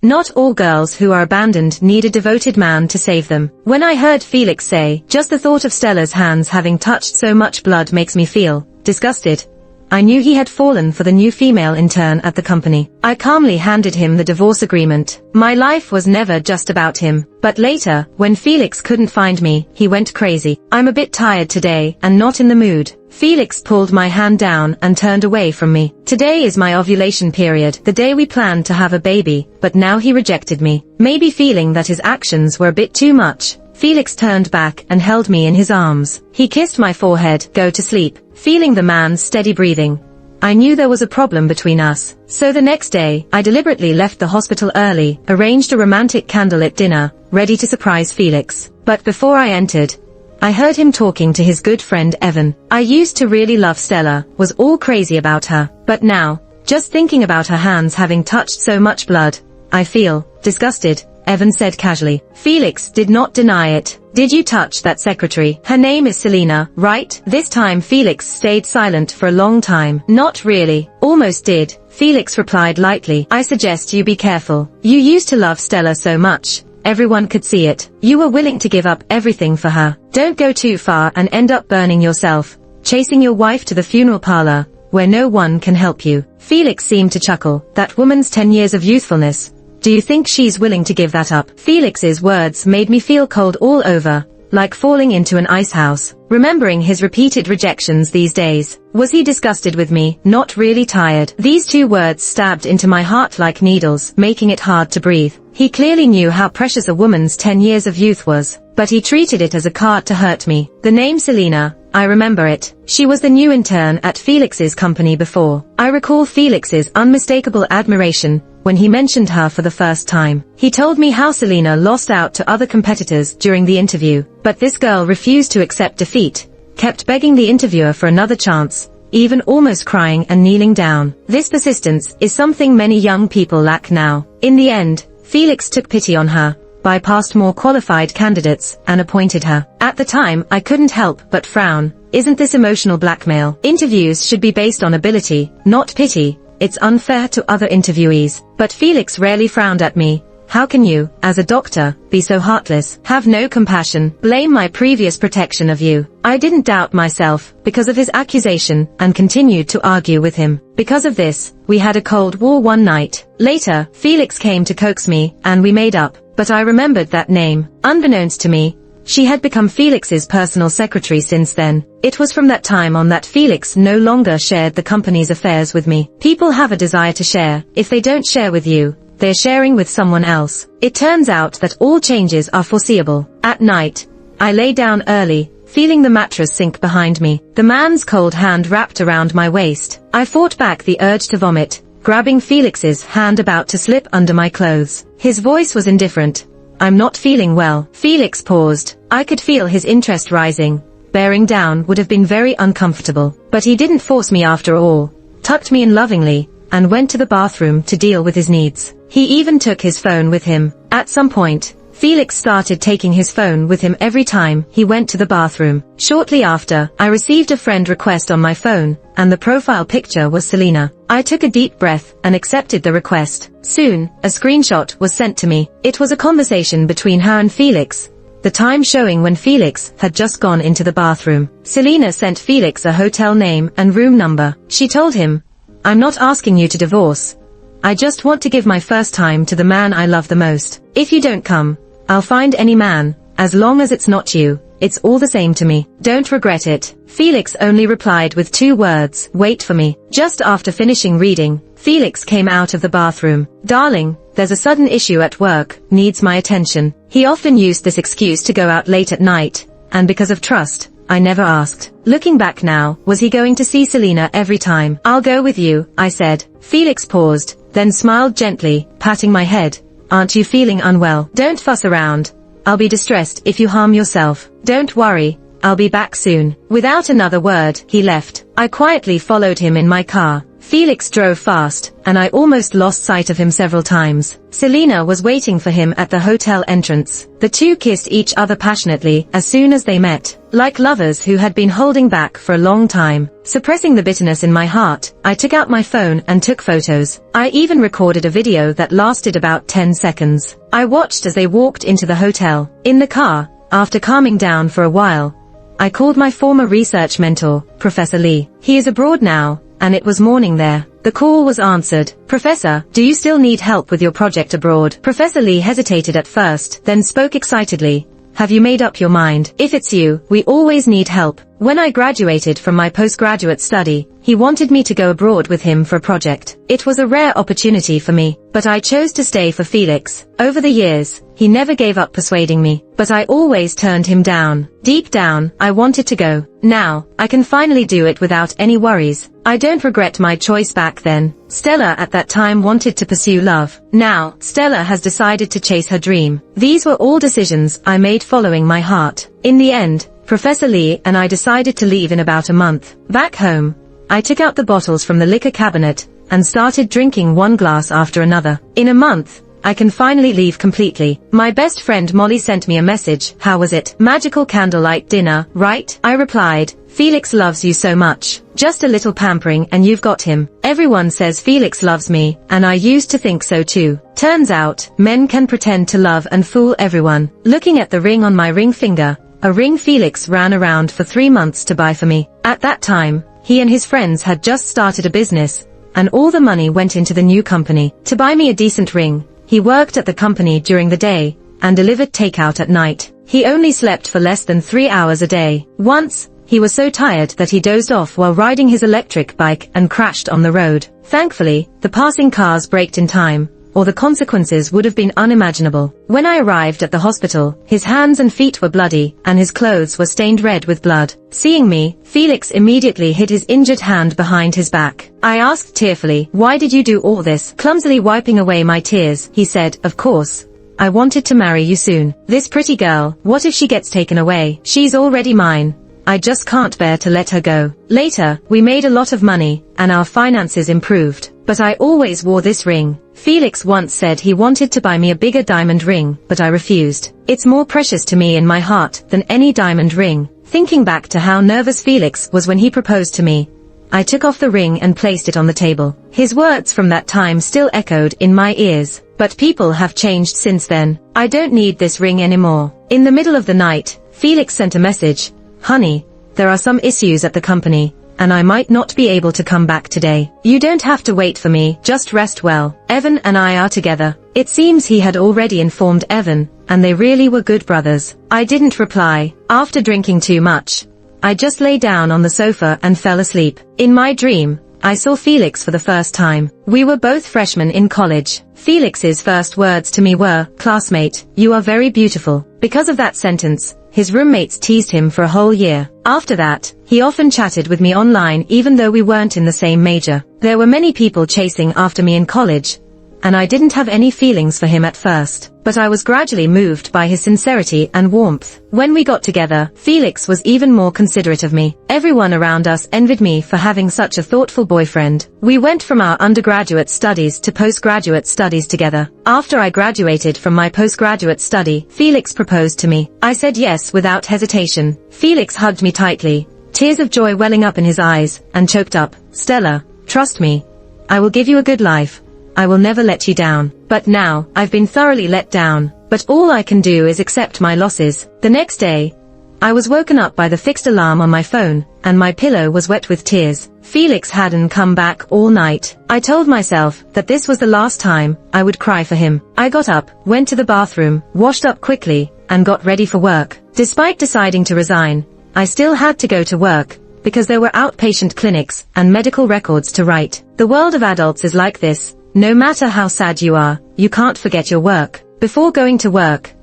Not all girls who are abandoned need a devoted man to save them. When I heard Felix say, "Just the thought of Stella's hands having touched so much blood makes me feel disgusted," I knew he had fallen for the new female intern at the company. I calmly handed him the divorce agreement. My life was never just about him. But later, when Felix couldn't find me, he went crazy. "I'm a bit tired today and not in the mood." Felix pulled my hand down and turned away from me. "Today is my ovulation period, the day we planned to have a baby, but now he rejected me." Maybe feeling that his actions were a bit too much, Felix turned back and held me in his arms. He kissed my forehead. "Go to sleep." Feeling the man's steady breathing, I knew there was a problem between us. So the next day, I deliberately left the hospital early, arranged a romantic candlelit dinner, ready to surprise Felix. But before I entered, I heard him talking to his good friend Evan. "I used to really love Stella, was all crazy about her. But now, just thinking about her hands having touched so much blood, I feel disgusted," Evan said casually. Felix did not deny it. "Did you touch that secretary? Her name is Selena, right?" This time Felix stayed silent for a long time. "Not really. Almost did," Felix replied lightly. "I suggest you be careful. You used to love Stella so much. Everyone could see it. You were willing to give up everything for her. Don't go too far and end up burning yourself, chasing your wife to the funeral parlor, where no one can help you." Felix seemed to chuckle. "That woman's 10 years of youthfulness. Do you think she's willing to give that up?" Felix's words made me feel cold all over, like falling into an ice house. Remembering his repeated rejections these days, was he disgusted with me? Not really tired. These two words stabbed into my heart like needles, making it hard to breathe. He clearly knew how precious a woman's 10 years of youth was, but he treated it as a card to hurt me. The name Selena, I remember it. She was the new intern at Felix's company before. I recall Felix's unmistakable admiration when he mentioned her for the first time. He told me how Selena lost out to other competitors during the interview, but this girl refused to accept defeat, kept begging the interviewer for another chance, even almost crying and kneeling down. This persistence is something many young people lack now. In the end, Felix took pity on her, bypassed more qualified candidates, and appointed her. At the time, I couldn't help but frown. Isn't this emotional blackmail? Interviews should be based on ability, not pity. It's unfair to other interviewees. But Felix rarely frowned at me. "How can you, as a doctor, be so heartless? Have no compassion, blame my previous protection of you." I didn't doubt myself, because of his accusation, and continued to argue with him. Because of this, we had a cold war one night. Later, Felix came to coax me, and we made up. But I remembered that name. Unbeknownst to me, she had become Felix's personal secretary since then. It was from that time on that Felix no longer shared the company's affairs with me. People have a desire to share. If they don't share with you, they're sharing with someone else. It turns out that all changes are foreseeable. At night, I lay down early, feeling the mattress sink behind me. The man's cold hand wrapped around my waist. I fought back the urge to vomit, grabbing Felix's hand about to slip under my clothes. His voice was indifferent. "I'm not feeling well." Felix paused. I could feel his interest rising. Bearing down would have been very uncomfortable. But he didn't force me after all, tucked me in lovingly, and went to the bathroom to deal with his needs. He even took his phone with him. At some point, Felix started taking his phone with him every time he went to the bathroom. Shortly after, I received a friend request on my phone, and the profile picture was Selena. I took a deep breath and accepted the request. Soon, a screenshot was sent to me. It was a conversation between her and Felix, the time showing when Felix had just gone into the bathroom. Selena sent Felix a hotel name and room number. She told him, "I'm not asking you to divorce. I just want to give my first time to the man I love the most. If you don't come, I'll find any man, as long as it's not you. It's all the same to me. Don't regret it." Felix only replied with 2 words, "Wait for me." Just after finishing reading, Felix came out of the bathroom. "Darling, there's a sudden issue at work, needs my attention." He often used this excuse to go out late at night, and because of trust, I never asked. Looking back now, was he going to see Selena every time? "I'll go with you," I said. Felix paused, then smiled gently, patting my head. "Aren't you feeling unwell? Don't fuss around. I'll be distressed if you harm yourself. Don't worry, I'll be back soon." Without another word, he left. I quietly followed him in my car, Felix drove fast, and I almost lost sight of him several times. Selena was waiting for him at the hotel entrance. The two kissed each other passionately as soon as they met, like lovers who had been holding back for a long time. Suppressing the bitterness in my heart, I took out my phone and took photos. I even recorded a video that lasted about 10 seconds. I watched as they walked into the hotel. In the car, after calming down for a while, I called my former research mentor, Professor Lee. He is abroad now, and it was morning there. The call was answered. Professor, do you still need help with your project abroad? Professor Lee hesitated at first, then spoke excitedly. Have you made up your mind? If it's you, we always need help. When I graduated from my postgraduate study, he wanted me to go abroad with him for a project. It was a rare opportunity for me, but I chose to stay for Felix. Over the years, he never gave up persuading me, but I always turned him down. Deep down, I wanted to go. Now, I can finally do it without any worries. I don't regret my choice back then. Stella at that time wanted to pursue love. Now, Stella has decided to chase her dream. These were all decisions I made following my heart. In the end, Professor Lee and I decided to leave in about a month. Back home, I took out the bottles from the liquor cabinet and started drinking one glass after another. In a month, I can finally leave completely. My best friend Molly sent me a message. How was it? Magical candlelight dinner, right? I replied, Felix loves you so much. Just a little pampering and you've got him. Everyone says Felix loves me, and I used to think so too. Turns out, men can pretend to love and fool everyone. Looking at the ring on my ring finger, a ring Felix ran around for 3 months to buy for me. At that time, he and his friends had just started a business, and all the money went into the new company. To buy me a decent ring, he worked at the company during the day, and delivered takeout at night. He only slept for less than 3 hours a day. Once, he was so tired that he dozed off while riding his electric bike and crashed on the road. Thankfully, the passing cars braked in time, or the consequences would have been unimaginable. When I arrived at the hospital, his hands and feet were bloody, and his clothes were stained red with blood. Seeing me, Felix immediately hid his injured hand behind his back. I asked tearfully, why did you do all this? Clumsily wiping away my tears, he said, of course. I wanted to marry you soon. This pretty girl, what if she gets taken away? She's already mine. I just can't bear to let her go. Later, we made a lot of money, and our finances improved. But I always wore this ring. Felix once said he wanted to buy me a bigger diamond ring, but I refused. It's more precious to me in my heart than any diamond ring. Thinking back to how nervous Felix was when he proposed to me, I took off the ring and placed it on the table. His words from that time still echoed in my ears. But people have changed since then. I don't need this ring anymore. In the middle of the night, Felix sent a message. Honey, there are some issues at the company, and I might not be able to come back today. You don't have to wait for me, just rest well. Evan and I are together. It seems he had already informed Evan, and they really were good brothers. I didn't reply. After drinking too much, I just lay down on the sofa and fell asleep. In my dream, I saw Felix for the first time. We were both freshmen in college. Felix's first words to me were, classmate, you are very beautiful. Because of that sentence, his roommates teased him for a whole year. After that, he often chatted with me online even though we weren't in the same major. There were many people chasing after me in college, and I didn't have any feelings for him at first. But I was gradually moved by his sincerity and warmth. When we got together, Felix was even more considerate of me. Everyone around us envied me for having such a thoughtful boyfriend. We went from our undergraduate studies to postgraduate studies together. After I graduated from my postgraduate study, Felix proposed to me. I said yes without hesitation. Felix hugged me tightly, tears of joy welling up in his eyes, and choked up. Stella, trust me. I will give you a good life. I will never let you down. But now, I've been thoroughly let down. But all I can do is accept my losses. The next day, I was woken up by the fixed alarm on my phone, and my pillow was wet with tears. Felix hadn't come back all night. I told myself that this was the last time I would cry for him. I got up, went to the bathroom, washed up quickly, and got ready for work. Despite deciding to resign, I still had to go to work, because there were outpatient clinics and medical records to write. The world of adults is like this. No matter how sad you are, you can't forget your work. Before going to work,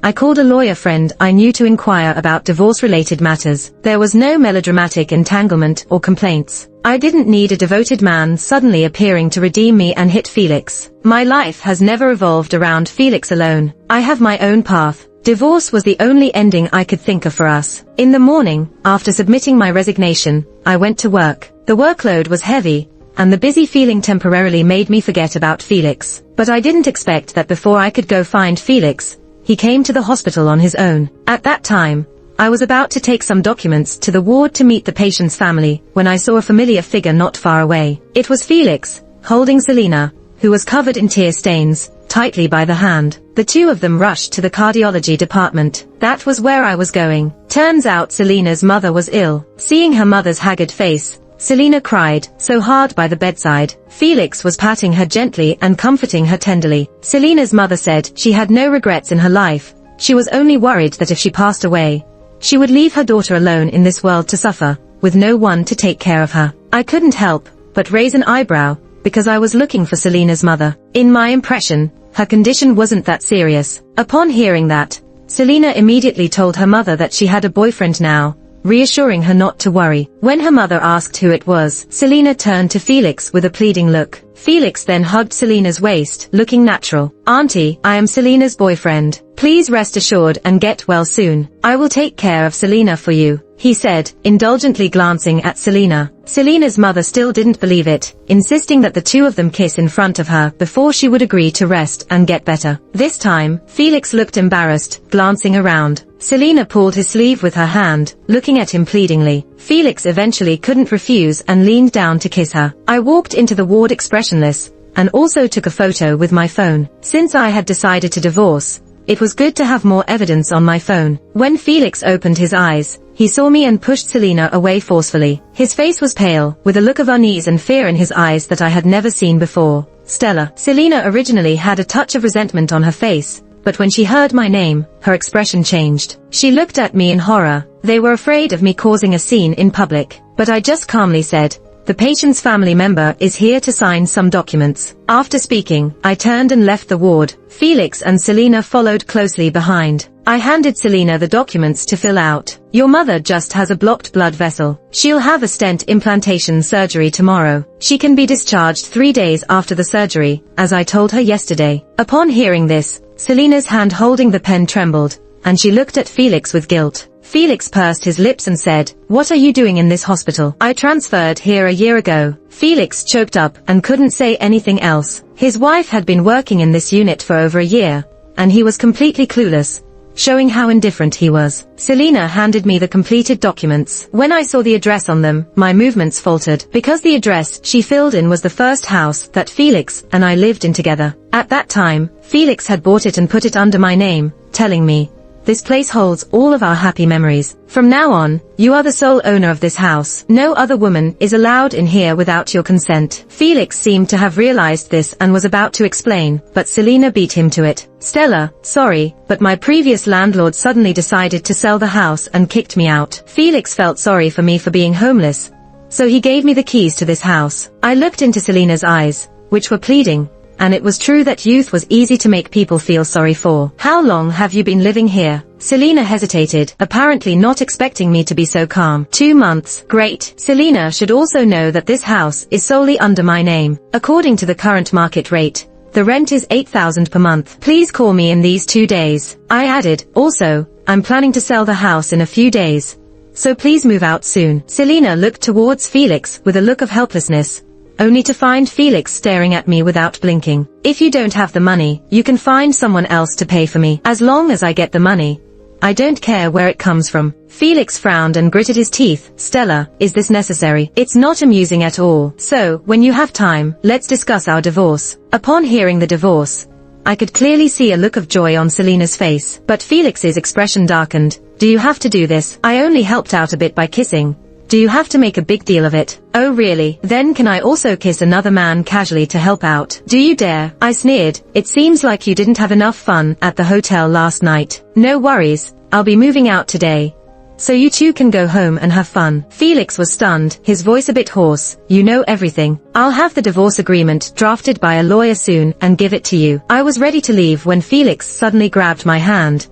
I called a lawyer friend I knew to inquire about divorce-related matters. There was no melodramatic entanglement or complaints. I didn't need a devoted man suddenly appearing to redeem me and hit Felix. My life has never revolved around Felix alone. I have my own path. Divorce was the only ending I could think of for us. In the morning, after submitting my resignation, I went to work. The workload was heavy, and the busy feeling temporarily made me forget about Felix. But I didn't expect that before I could go find Felix, he came to the hospital on his own. At that time, I was about to take some documents to the ward to meet the patient's family, when I saw a familiar figure not far away. It was Felix, holding Selina, who was covered in tear stains, tightly by the hand. The two of them rushed to the cardiology department. That was where I was going. Turns out Selina's mother was ill. Seeing her mother's haggard face, Selina cried so hard by the bedside. Felix was patting her gently and comforting her tenderly. Selina's mother said she had no regrets in her life. She was only worried that if she passed away, she would leave her daughter alone in this world to suffer, with no one to take care of her. I couldn't help but raise an eyebrow, because I was looking for Selina's mother. In my impression, her condition wasn't that serious. Upon hearing that, Selina immediately told her mother that she had a boyfriend now, reassuring her not to worry. When her mother asked who it was, Selina turned to Felix with a pleading look. Felix then hugged Selina's waist, looking natural. "Auntie, I am Selina's boyfriend. Please rest assured and get well soon. I will take care of Selina for you," he said, indulgently glancing at Selina. Selina's mother still didn't believe it, insisting that the two of them kiss in front of her before she would agree to rest and get better. This time, Felix looked embarrassed, glancing around. Selina pulled his sleeve with her hand, looking at him pleadingly. Felix eventually couldn't refuse and leaned down to kiss her. I walked into the ward expressionless, and also took a photo with my phone. Since I had decided to divorce, it was good to have more evidence on my phone. When Felix opened his eyes, he saw me and pushed Selina away forcefully. His face was pale, with a look of unease and fear in his eyes that I had never seen before. "Stella." Selina originally had a touch of resentment on her face, but when she heard my name, her expression changed. She looked at me in horror. They were afraid of me causing a scene in public. But I just calmly said, "The patient's family member is here to sign some documents." After speaking, I turned and left the ward. Felix and Selina followed closely behind. I handed Selina the documents to fill out. "Your mother just has a blocked blood vessel. She'll have a stent implantation surgery tomorrow. She can be discharged 3 days after the surgery, as I told her yesterday." Upon hearing this, Selina's hand holding the pen trembled, and she looked at Felix with guilt. Felix pursed his lips and said, "What are you doing in this hospital? I transferred here a year ago." Felix choked up and couldn't say anything else. His wife had been working in this unit for over a year, and he was completely clueless, showing how indifferent he was. Selina handed me the completed documents. When I saw the address on them, my movements faltered, because the address she filled in was the first house that Felix and I lived in together. At that time, Felix had bought it and put it under my name, telling me, "This place holds all of our happy memories. From now on, you are the sole owner of this house. No other woman is allowed in here without your consent." Felix seemed to have realized this and was about to explain, but Selina beat him to it. "Stella, sorry, but my previous landlord suddenly decided to sell the house and kicked me out." Felix felt sorry for me for being homeless, so he gave me the keys to this house. I looked into Selina's eyes, which were pleading, and it was true that youth was easy to make people feel sorry for. "How long have you been living here?" Selina hesitated, apparently not expecting me to be so calm. 2 months. "Great." Selina should also know that this house is solely under my name. According to the current market rate, the rent is $8,000 per month. "Please call me in these 2 days. I added, "Also, I'm planning to sell the house in a few days, so please move out soon." Selina looked towards Felix with a look of helplessness, only to find Felix staring at me without blinking. "If you don't have the money, you can find someone else to pay for me. As long as I get the money, I don't care where it comes from." Felix frowned and gritted his teeth. "Stella, is this necessary? It's not amusing at all. So, when you have time, let's discuss our divorce." Upon hearing the divorce, I could clearly see a look of joy on Selina's face, but Felix's expression darkened. "Do you have to do this? I only helped out a bit by kissing. Do you have to make a big deal of it?" "Oh really? Then can I also kiss another man casually to help out?" "Do you dare?" I sneered. "It seems like you didn't have enough fun at the hotel last night." "No worries, I'll be moving out today, so you two can go home and have fun." Felix was stunned, his voice a bit hoarse. "You know everything. I'll have the divorce agreement drafted by a lawyer soon and give it to you." I was ready to leave when Felix suddenly grabbed my hand,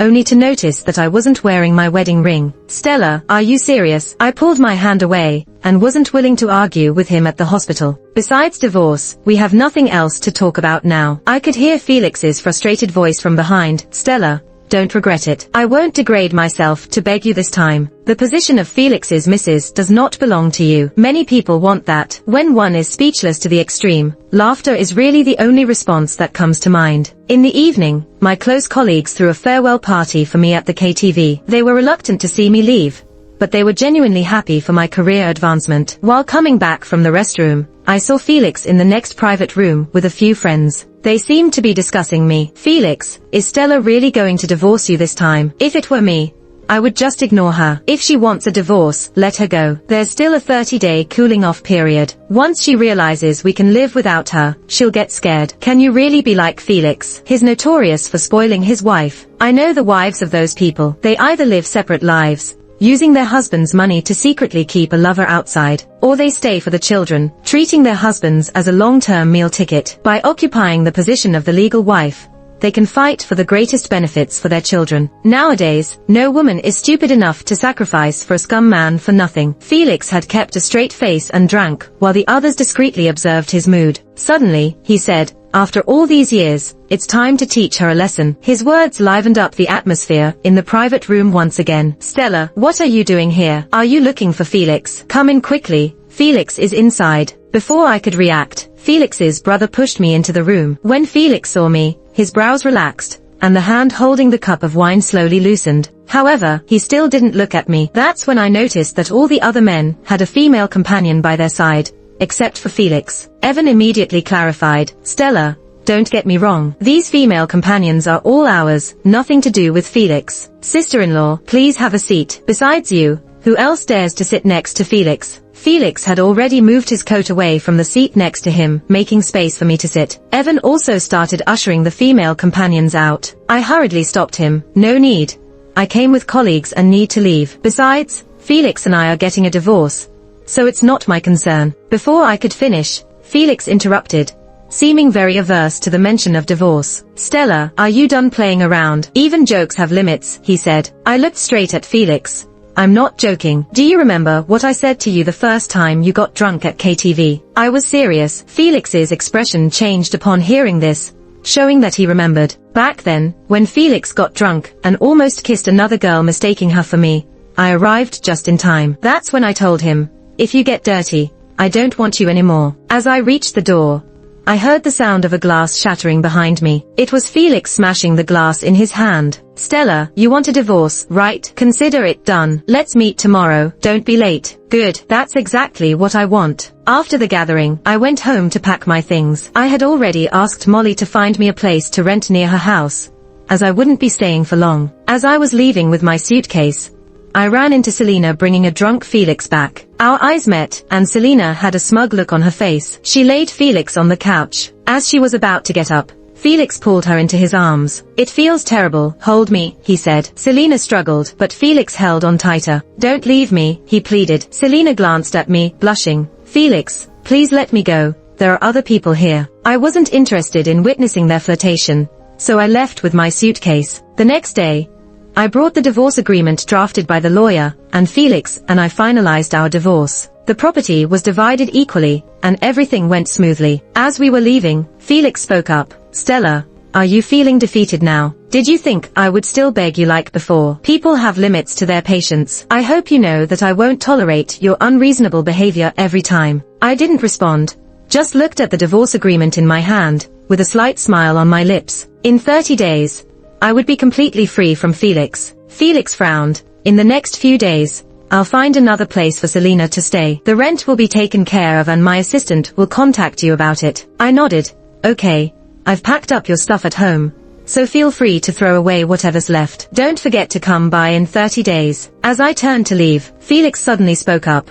only to notice that I wasn't wearing my wedding ring. "Stella, are you serious?" I pulled my hand away, and wasn't willing to argue with him at the hospital. "Besides divorce, we have nothing else to talk about now." I could hear Felix's frustrated voice from behind. "Stella, don't regret it. I won't degrade myself to beg you this time. The position of Felix's missus does not belong to you. Many people want that. When one is speechless to the extreme, laughter is really the only response that comes to mind. In the evening, my close colleagues threw a farewell party for me at the KTV. They were reluctant to see me leave, but they were genuinely happy for my career advancement. While coming back from the restroom, I saw Felix in the next private room with a few friends. They seemed to be discussing me. Felix, is Stella really going to divorce you this time? If it were me, I would just ignore her. If she wants a divorce, let her go. There's still a 30-day cooling off period. Once she realizes we can live without her, she'll get scared. Can you really be like Felix? He's notorious for spoiling his wife. I know the wives of those people. They either live separate lives, using their husband's money to secretly keep a lover outside, or they stay for the children, treating their husbands as a long-term meal ticket. By occupying the position of the legal wife, they can fight for the greatest benefits for their children. Nowadays, no woman is stupid enough to sacrifice for a scum man for nothing. Felix had kept a straight face and drank, while the others discreetly observed his mood. Suddenly, he said, "After all these years, it's time to teach her a lesson." His words livened up the atmosphere in the private room once again. "Stella, what are you doing here? Are you looking for Felix? Come in quickly. Felix is inside." Before I could react, Felix's brother pushed me into the room. When Felix saw me, his brows relaxed, and the hand holding the cup of wine slowly loosened. However, he still didn't look at me. That's when I noticed that all the other men had a female companion by their side, except for Felix. Evan immediately clarified, "Stella, don't get me wrong. These female companions are all ours, nothing to do with Felix. Sister-in-law, please have a seat. Besides you, who else dares to sit next to Felix?" Felix had already moved his coat away from the seat next to him, making space for me to sit. Evan also started ushering the female companions out. I hurriedly stopped him. "No need. I came with colleagues and need to leave. Besides, Felix and I are getting a divorce, so it's not my concern." Before I could finish, Felix interrupted, seeming very averse to the mention of divorce. "Stella, are you done playing around? Even jokes have limits," he said. I looked straight at Felix. "I'm not joking. Do you remember what I said to you the first time you got drunk at KTV?" I was serious. Felix's expression changed upon hearing this, showing that he remembered. Back then, when Felix got drunk and almost kissed another girl mistaking her for me, I arrived just in time. That's when I told him, "If you get dirty, I don't want you anymore." As I reached the door, I heard the sound of a glass shattering behind me. It was Felix smashing the glass in his hand. "Stella, you want a divorce, right? Consider it done. Let's meet tomorrow. Don't be late." "Good, that's exactly what I want." After the gathering, I went home to pack my things. I had already asked Molly to find me a place to rent near her house, as I wouldn't be staying for long. As I was leaving with my suitcase, I ran into Selena bringing a drunk Felix back. Our eyes met, and Selena had a smug look on her face. She laid Felix on the couch. As she was about to get up, Felix pulled her into his arms. "It feels terrible. Hold me," he said. Selena struggled, but Felix held on tighter. "Don't leave me," he pleaded. Selena glanced at me, blushing. "Felix, please let me go. There are other people here." I wasn't interested in witnessing their flirtation, so I left with my suitcase. The next day, I brought the divorce agreement drafted by the lawyer, and Felix and I finalized our divorce. The property was divided equally, and everything went smoothly. As we were leaving, Felix spoke up. "Stella, are you feeling defeated now? Did you think I would still beg you like before? People have limits to their patience. I hope you know that I won't tolerate your unreasonable behavior every time." I didn't respond, just looked at the divorce agreement in my hand, with a slight smile on my lips. In 30 days, I would be completely free from Felix. Felix frowned. "In the next few days, I'll find another place for Selena to stay. The rent will be taken care of and my assistant will contact you about it." I nodded. "Okay, I've packed up your stuff at home, so feel free to throw away whatever's left. Don't forget to come by in 30 days. As I turned to leave, Felix suddenly spoke up.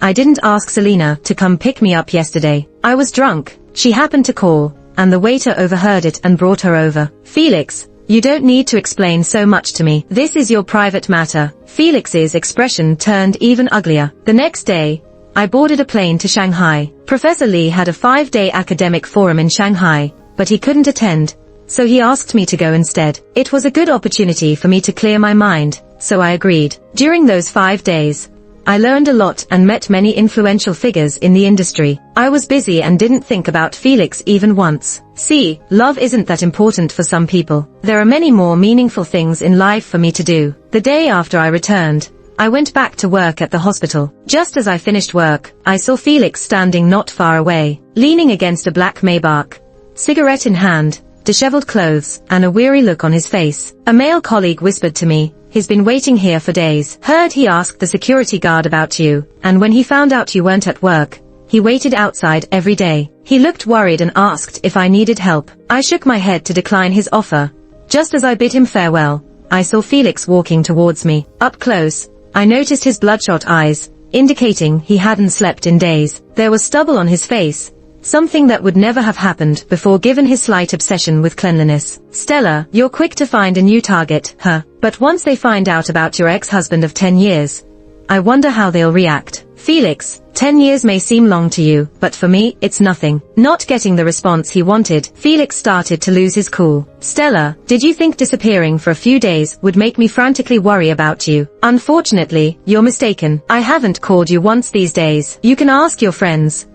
"I didn't ask Selena to come pick me up yesterday. I was drunk. She happened to call, and the waiter overheard it and brought her over." "Felix, you don't need to explain so much to me. This is your private matter." Felix's expression turned even uglier. The next day, I boarded a plane to Shanghai. Professor Lee had a 5-day academic forum in Shanghai, but he couldn't attend, so he asked me to go instead. It was a good opportunity for me to clear my mind, so I agreed. During those 5 days, I learned a lot and met many influential figures in the industry. I was busy and didn't think about Felix even once. See, love isn't that important for some people. There are many more meaningful things in life for me to do. The day after I returned, I went back to work at the hospital. Just as I finished work, I saw Felix standing not far away, leaning against a black Maybach, cigarette in hand, disheveled clothes, and a weary look on his face. A male colleague whispered to me, "He's been waiting here for days. Heard he asked the security guard about you, and when he found out you weren't at work, he waited outside every day. He looked worried and asked if I needed help." I shook my head to decline his offer. Just as I bid him farewell, I saw Felix walking towards me. Up close, I noticed his bloodshot eyes, indicating he hadn't slept in days. There was stubble on his face, something that would never have happened before given his slight obsession with cleanliness. "Stella, you're quick to find a new target, huh? But once they find out about your ex-husband of 10 years, I wonder how they'll react." "Felix, 10 years may seem long to you, but for me, it's nothing." Not getting the response he wanted, Felix started to lose his cool. "Stella, did you think disappearing for a few days would make me frantically worry about you? Unfortunately, you're mistaken. I haven't called you once these days. You can ask your friends.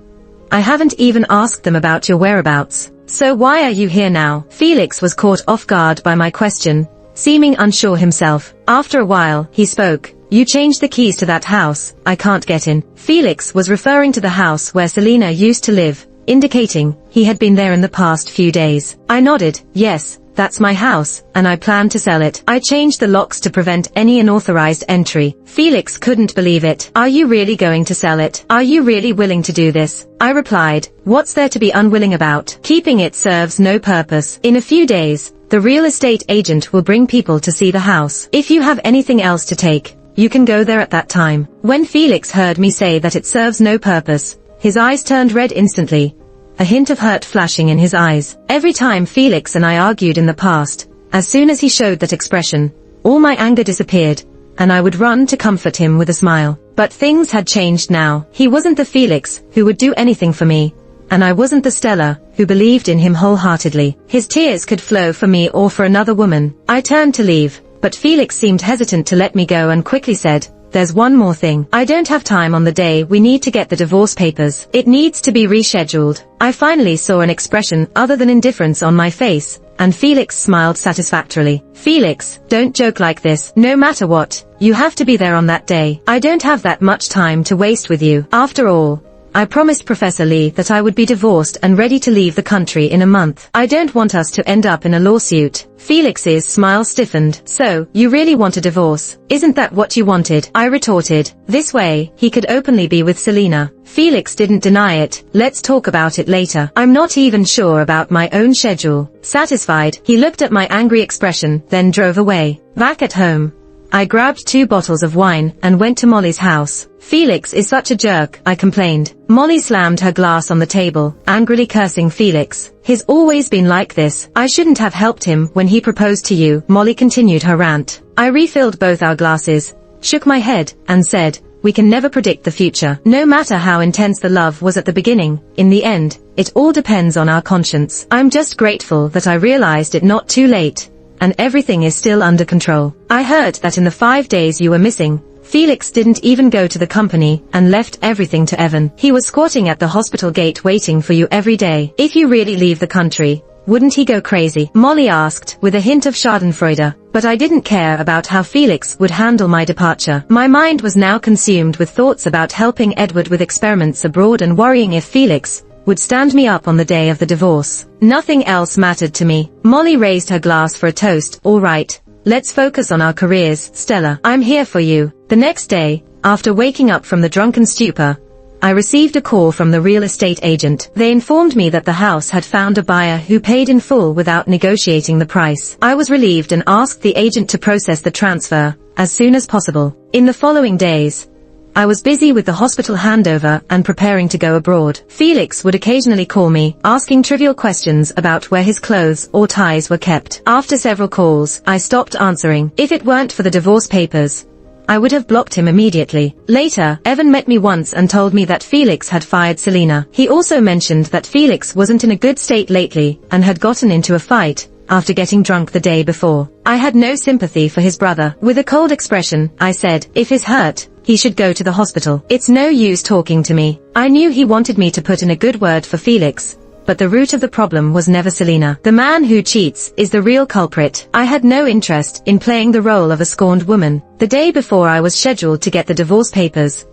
I haven't even asked them about your whereabouts. So why are you here now?" Felix was caught off guard by my question, seeming unsure himself. After a while, he spoke. "You changed the keys to that house. I can't get in." Felix was referring to the house where Selena used to live, indicating he had been there in the past few days. I nodded. "Yes, that's my house, and I plan to sell it. I changed the locks to prevent any unauthorized entry." Felix couldn't believe it. "Are you really going to sell it? Are you really willing to do this?" I replied, "What's there to be unwilling about? Keeping it serves no purpose. In a few days, the real estate agent will bring people to see the house. If you have anything else to take, you can go there at that time." When Felix heard me say that it serves no purpose, his eyes turned red instantly, a hint of hurt flashing in his eyes. Every time Felix and I argued in the past, as soon as he showed that expression, all my anger disappeared, and I would run to comfort him with a smile. But things had changed now. He wasn't the Felix who would do anything for me, and I wasn't the Stella who believed in him wholeheartedly. His tears could flow for me or for another woman. I turned to leave, but Felix seemed hesitant to let me go and quickly said, "There's one more thing. I don't have time on the day we need to get the divorce papers. It needs to be rescheduled." I finally saw an expression other than indifference on my face, and Felix smiled satisfactorily. "Felix, don't joke like this. No matter what, you have to be there on that day. I don't have that much time to waste with you. After all, I promised Professor Lee that I would be divorced and ready to leave the country in a month. I don't want us to end up in a lawsuit." Felix's smile stiffened. "So, you really want a divorce? Isn't that what you wanted?" I retorted. This way, he could openly be with Selena. Felix didn't deny it. "Let's talk about it later. I'm not even sure about my own schedule." Satisfied, he looked at my angry expression, then drove away. Back at home, I grabbed 2 bottles of wine and went to Molly's house. "Felix is such a jerk," I complained. Molly slammed her glass on the table, angrily cursing Felix. "He's always been like this. I shouldn't have helped him when he proposed to you." Molly continued her rant. I refilled both our glasses, shook my head, and said, "We can never predict the future. No matter how intense the love was at the beginning, in the end, it all depends on our conscience. I'm just grateful that I realized it not too late, and everything is still under control. I heard that in the 5 days you were missing, Felix didn't even go to the company and left everything to Evan. He was squatting at the hospital gate waiting for you every day. If you really leave the country, wouldn't he go crazy?" Molly asked, with a hint of schadenfreude. But I didn't care about how Felix would handle my departure. My mind was now consumed with thoughts about helping Edward with experiments abroad and worrying if Felix would stand me up on the day of the divorce. Nothing else mattered to me. Molly raised her glass for a toast. "All right, let's focus on our careers, Stella. I'm here for you." The next day, after waking up from the drunken stupor, I received a call from the real estate agent. They informed me that the house had found a buyer who paid in full without negotiating the price. I was relieved and asked the agent to process the transfer as soon as possible. In the following days, I was busy with the hospital handover and preparing to go abroad. Felix would occasionally call me, asking trivial questions about where his clothes or ties were kept. After several calls, I stopped answering. If it weren't for the divorce papers, I would have blocked him immediately. Later, Evan met me once and told me that Felix had fired Selena. He also mentioned that Felix wasn't in a good state lately and had gotten into a fight after getting drunk the day before. I had no sympathy for his brother. With a cold expression, I said, "If he's hurt, he should go to the hospital. It's no use talking to me. I knew he wanted me to put in a good word for Felix, but the root of the problem was never Selena. The man who cheats is the real culprit. I had no interest in playing the role of a scorned woman. The day before I was scheduled to get the divorce papers,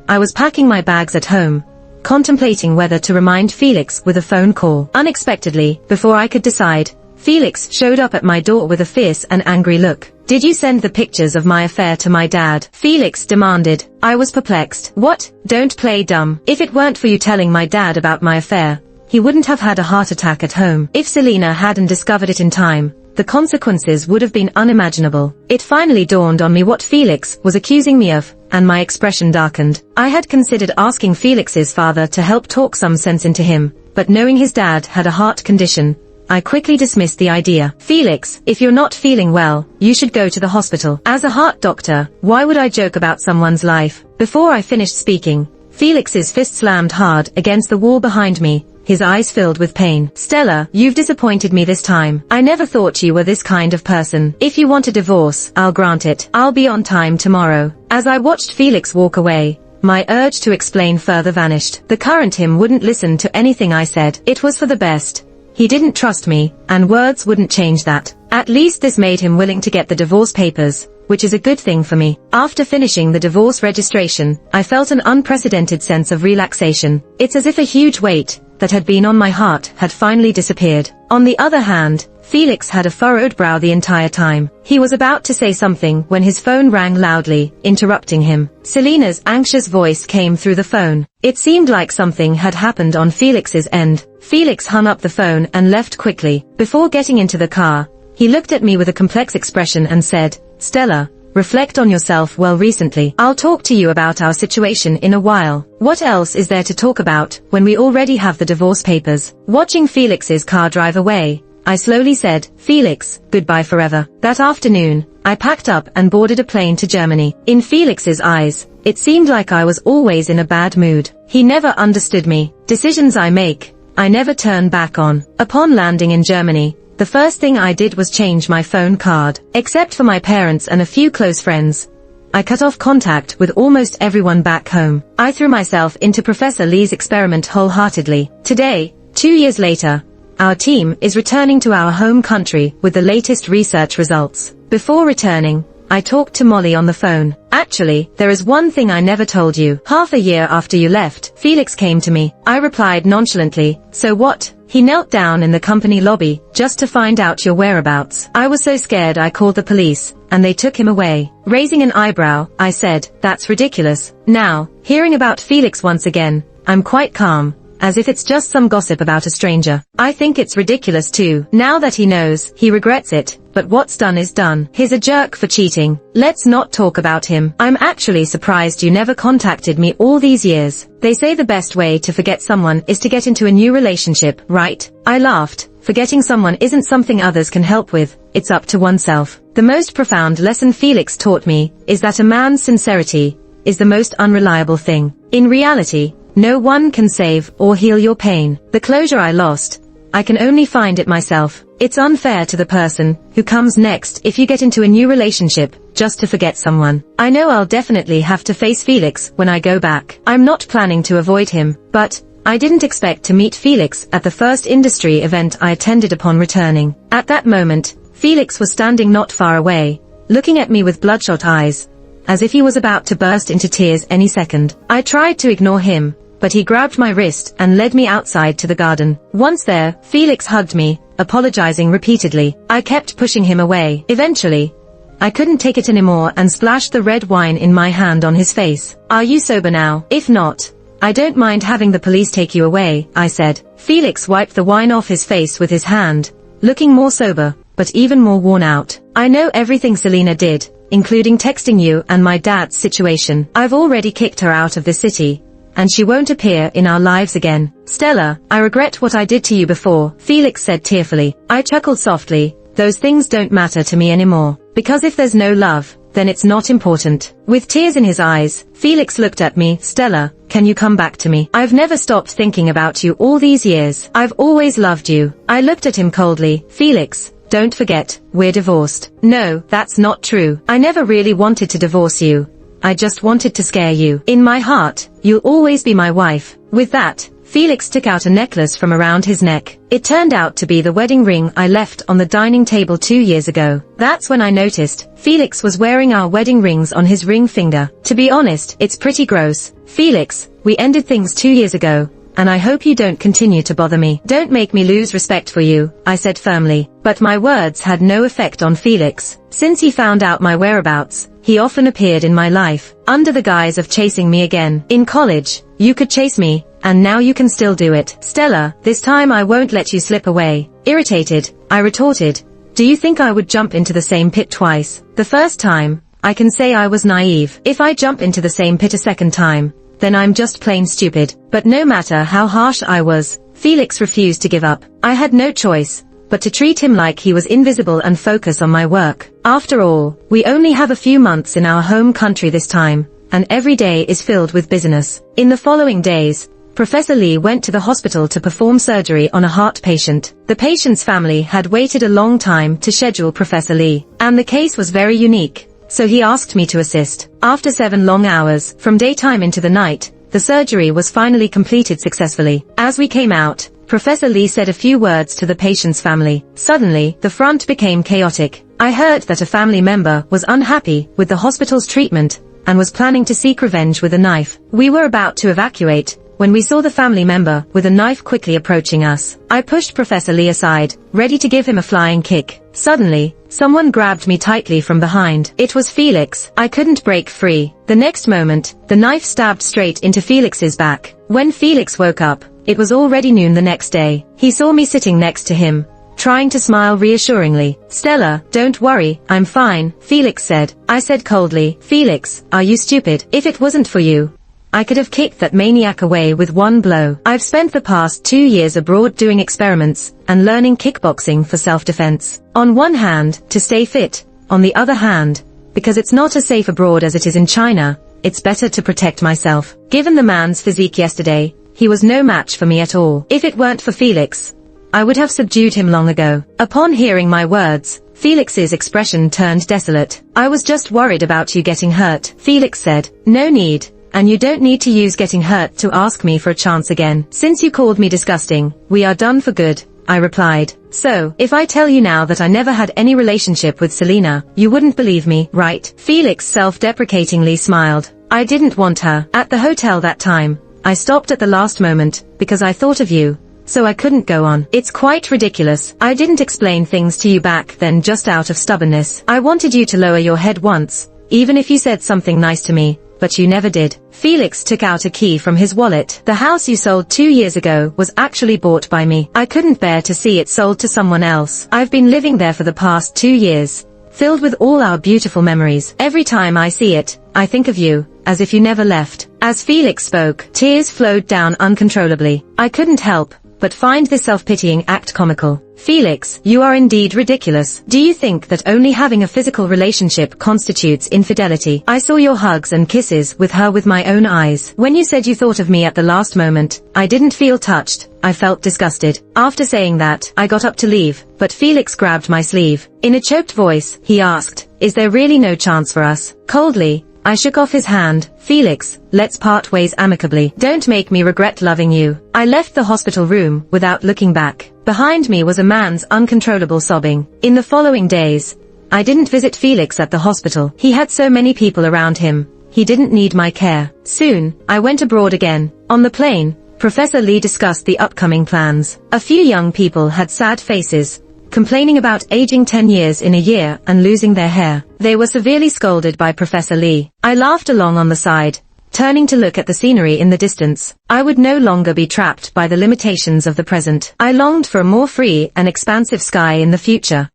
I was packing my bags at home, contemplating whether to remind Felix with a phone call. Unexpectedly, before I could decide, Felix showed up at my door with a fierce and angry look. "Did you send the pictures of my affair to my dad?" Felix demanded. I was perplexed. "What? Don't play dumb. If it weren't for you telling my dad about my affair, he wouldn't have had a heart attack at home. If Selena hadn't discovered it in time, the consequences would have been unimaginable." It finally dawned on me what Felix was accusing me of, and my expression darkened. I had considered asking Felix's father to help talk some sense into him, but knowing his dad had a heart condition, I quickly dismissed the idea. "Felix, if you're not feeling well, you should go to the hospital. As a heart doctor, why would I joke about someone's life?" Before I finished speaking, Felix's fist slammed hard against the wall behind me, his eyes filled with pain. "Stella, you've disappointed me this time. I never thought you were this kind of person. If you want a divorce, I'll grant it. I'll be on time tomorrow." As I watched Felix walk away, my urge to explain further vanished. The current him wouldn't listen to anything I said. It was for the best. He didn't trust me, and words wouldn't change that. At least this made him willing to get the divorce papers, which is a good thing for me. After finishing the divorce registration, I felt an unprecedented sense of relaxation. It's as if a huge weight that had been on my heart had finally disappeared. On the other hand, Felix had a furrowed brow the entire time. He was about to say something when his phone rang loudly, interrupting him. Selena's anxious voice came through the phone. It seemed like something had happened on Felix's end. Felix hung up the phone and left quickly. Before getting into the car, he looked at me with a complex expression and said, "Stella, reflect on yourself well recently. I'll talk to you about our situation in a while." What else is there to talk about when we already have the divorce papers? Watching Felix's car drive away, I slowly said, "Felix, goodbye forever." That afternoon, I packed up and boarded a plane to Germany. In Felix's eyes, it seemed like I was always in a bad mood. He never understood me. Decisions I make, I never turn back on. Upon landing in Germany, the first thing I did was change my phone card. Except for my parents and a few close friends, I cut off contact with almost everyone back home. I threw myself into Professor Lee's experiment wholeheartedly. Today, 2 years later, our team is returning to our home country with the latest research results. Before returning, I talked to Molly on the phone. "Actually, there is one thing I never told you. Half a year after you left, Felix came to me." I replied nonchalantly, "So what?" He knelt down in the company lobby, "Just to find out your whereabouts." I was so scared I called the police, and they took him away. Raising an eyebrow, I said, "That's ridiculous." Now, hearing about Felix once again, I'm quite calm, as if it's just some gossip about a stranger. I think it's ridiculous too. Now that he knows, he regrets it, but what's done is done. He's a jerk for cheating. Let's not talk about him. I'm actually surprised you never contacted me all these years. They say the best way to forget someone is to get into a new relationship, right? I laughed. Forgetting someone isn't something others can help with. It's up to oneself. The most profound lesson Felix taught me is that a man's sincerity is the most unreliable thing. In reality, no one can save or heal your pain. The closure I lost, I can only find it myself. It's unfair to the person who comes next if you get into a new relationship just to forget someone. I know I'll definitely have to face Felix when I go back. I'm not planning to avoid him, but I didn't expect to meet Felix at the first industry event I attended upon returning. At that moment, Felix was standing not far away, looking at me with bloodshot eyes, as if he was about to burst into tears any second. I tried to ignore him, but he grabbed my wrist and led me outside to the garden. Once there, Felix hugged me, apologizing repeatedly. I kept pushing him away. Eventually, I couldn't take it anymore and splashed the red wine in my hand on his face. "Are you sober now? If not, I don't mind having the police take you away," I said. Felix wiped the wine off his face with his hand, looking more sober, but even more worn out. "I know everything Selena did, including texting you and my dad's situation. I've already kicked her out of the city, and she won't appear in our lives again. Stella, I regret what I did to you before," Felix said tearfully. I chuckled softly. "Those things don't matter to me anymore, because if there's no love, then it's not important." With tears in his eyes, Felix looked at me. "Stella, can you come back to me? I've never stopped thinking about you all these years. I've always loved you." I looked at him coldly. "Felix, don't forget, we're divorced." "No, that's not true. I never really wanted to divorce you. I just wanted to scare you. In my heart, you'll always be my wife." With that, Felix took out a necklace from around his neck. It turned out to be the wedding ring I left on the dining table 2 years ago. That's when I noticed Felix was wearing our wedding rings on his ring finger. To be honest, it's pretty gross. Felix, we ended things 2 years ago, and I hope you don't continue to bother me. Don't make me lose respect for you, I said firmly. But my words had no effect on Felix. Since he found out my whereabouts, he often appeared in my life, under the guise of chasing me again. In college, you could chase me, and now you can still do it. Stella, this time I won't let you slip away. Irritated, I retorted, do you think I would jump into the same pit twice? The first time, I can say I was naive. If I jump into the same pit a second time, then I'm just plain stupid. But no matter how harsh I was, Felix refused to give up. I had no choice but to treat him like he was invisible and focus on my work. After all, we only have a few months in our home country this time, and every day is filled with business. In the following days, Professor Lee went to the hospital to perform surgery on a heart patient. The patient's family had waited a long time to schedule Professor Lee, and the case was very unique, so he asked me to assist. After 7 long hours, from daytime into the night, the surgery was finally completed successfully. As we came out, Professor Lee said a few words to the patient's family. Suddenly, the front became chaotic. I heard that a family member was unhappy with the hospital's treatment and was planning to seek revenge with a knife. We were about to evacuate when we saw the family member with a knife quickly approaching us. I pushed Professor Lee aside, ready to give him a flying kick. Suddenly, someone grabbed me tightly from behind. It was Felix. I couldn't break free. The next moment, the knife stabbed straight into Felix's back. When Felix woke up, it was already noon the next day. He saw me sitting next to him, trying to smile reassuringly. "Stella, don't worry, I'm fine," Felix said. I said coldly, "Felix, are you stupid? If it wasn't for you, I could have kicked that maniac away with one blow. I've spent the past 2 years abroad doing experiments and learning kickboxing for self-defense. On one hand, to stay fit. On the other hand, because it's not as safe abroad as it is in China, it's better to protect myself. Given the man's physique yesterday, he was no match for me at all. If it weren't for Felix, I would have subdued him long ago." Upon hearing my words, Felix's expression turned desolate. "I was just worried about you getting hurt," Felix said. "No need. And you don't need to use getting hurt to ask me for a chance again. Since you called me disgusting, we are done for good," I replied. "So, if I tell you now that I never had any relationship with Selena, you wouldn't believe me, right?" Felix self-deprecatingly smiled. "I didn't want her. At the hotel that time, I stopped at the last moment, because I thought of you, so I couldn't go on. It's quite ridiculous. I didn't explain things to you back then just out of stubbornness. I wanted you to lower your head once, even if you said something nice to me, but you never did." Felix took out a key from his wallet. "The house you sold 2 years ago was actually bought by me. I couldn't bear to see it sold to someone else. I've been living there for the past 2 years, filled with all our beautiful memories. Every time I see it, I think of you, as if you never left." As Felix spoke, tears flowed down uncontrollably. I couldn't help but find this self-pitying act comical. "Felix, you are indeed ridiculous. Do you think that only having a physical relationship constitutes infidelity? I saw your hugs and kisses with her with my own eyes. When you said you thought of me at the last moment, I didn't feel touched, I felt disgusted." After saying that, I got up to leave, but Felix grabbed my sleeve. In a choked voice, he asked, "Is there really no chance for us?" Coldly, I shook off his hand. "Felix, let's part ways amicably. Don't make me regret loving you." I left the hospital room without looking back. Behind me was a man's uncontrollable sobbing. In the following days, I didn't visit Felix at the hospital. He had so many people around him. He didn't need my care. Soon, I went abroad again. On the plane, Professor Lee discussed the upcoming plans. A few young people had sad faces, complaining about aging 10 years in a year and losing their hair. They were severely scolded by Professor Lee. I laughed along on the side, turning to look at the scenery in the distance. I would no longer be trapped by the limitations of the present. I longed for a more free and expansive sky in the future.